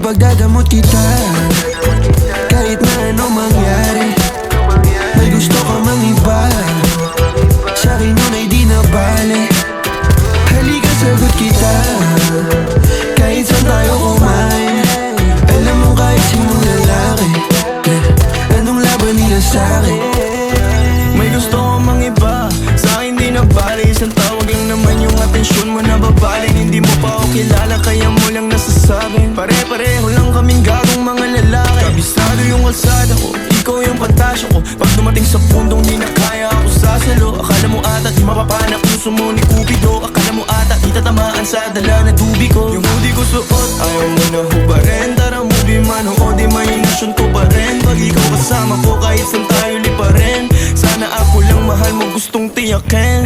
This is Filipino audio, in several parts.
Ipagdadamot kita kahit na anong mangyari. May gusto ka mang iba, sa'kin yun ay di na bale. Halika sagot kita kahit saan tayo kumain. Alam mo kahit sinong lalaki, anong laban nila sa'kin. May gusto ko mang iba, sa'kin di na bale. Isang tawag lang naman yung atensyon mo na babaling. Hindi mo pa ako kilala kaya mo lang nasasabing pare-pareho lang kaming gagong mga lalaki. Kabisado yung kalsada ko, ikaw yung patasyo ko. Pag dumating sa pundong di na kaya ako sasalo. Akala mo ata di mapapanak puso mo ni Cupido. Akala mo ata di tatamaan sa dala na tubig ko. Yung hoodie ko suot, ayaw mo na hubarin. Tara movie man o di mahinasyon ko pa rin. Pag ikaw kasama ko kahit saan tayo liparin. Sana ako lang mahal mo gustong tiyakin.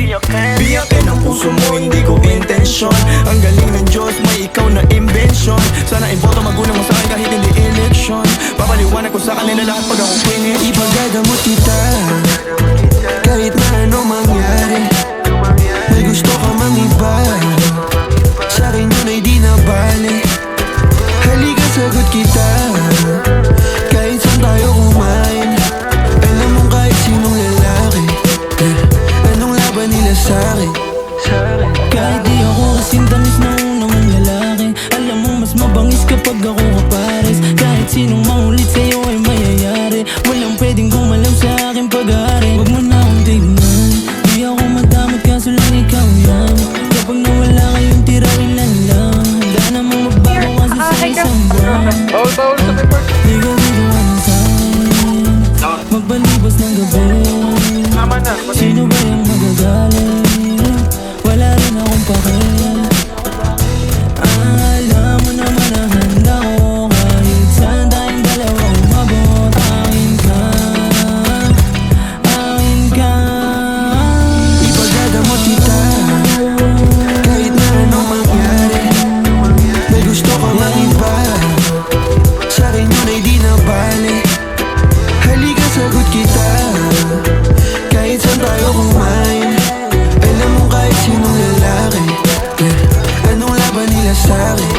Biyakin ang puso mo hindi ko intensyon. Ang galing ng Diyos may ikaw na invention. Sana iboto magulang mo sa'kin kahit hindi election. Papaliwanag ko sa kanila lahat pag ako finish. Ipagdadamot kita kahit na anong mangyari. May gusto ka mang iba, sa'kin yun ay di na bale. Halika sagot kita kahit saan tayo kumain. Alam mo kahit sinong lalaki, anong laban nila sa'kin. Kahit di ako kasing tamis na una mong lalaki, alam mo mas mabangis kapag ako kapares. Kahit sinong maulit sa'yo ay mayayari. Walang pwedeng gumalam sa aking pag-aari. Huwag mo na akong tignan, di ako madamot kaso lang ikaw yan. Kapag nawala kayong tira ilan lang, handa namang magbago kasi sa isang buwan. Di ka biruan sa'kin, magbalibas ng gabi. Sino ba yung magagaling? Wala rin akong pake. Alam mo naman na handa ko kahit saan tayong dalawa umabot. Akin ka, akin ka. Ipagdadamot kita kahit na anong mangyari. May gusto ka mang iba, sa'kin yun ay di na bale. Halika sagot kita kahit saan tayo kumain. Alam mo kahit sinong lalaki, anong laban nila sa'kin.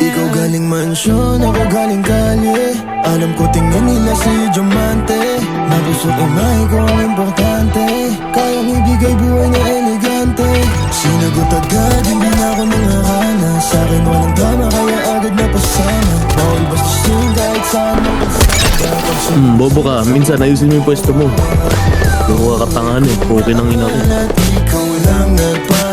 Ikaw galing mansyon, ako galing kalye. Alam ko tingnan nila si Diamante. Na puso't imay ko ang importante. Kayang ibigay buhay na elegante. Sinagot agad, hindi na ako nangarana. Sa'kin walang drama, kaya agad na pasama. Bawal bastusin kahit saan mo kasama. Bobo ka, minsan ayusin mo yung pwesto mo. Yung katangahan eh, okay nang ina ko. Ikaw lang nagpa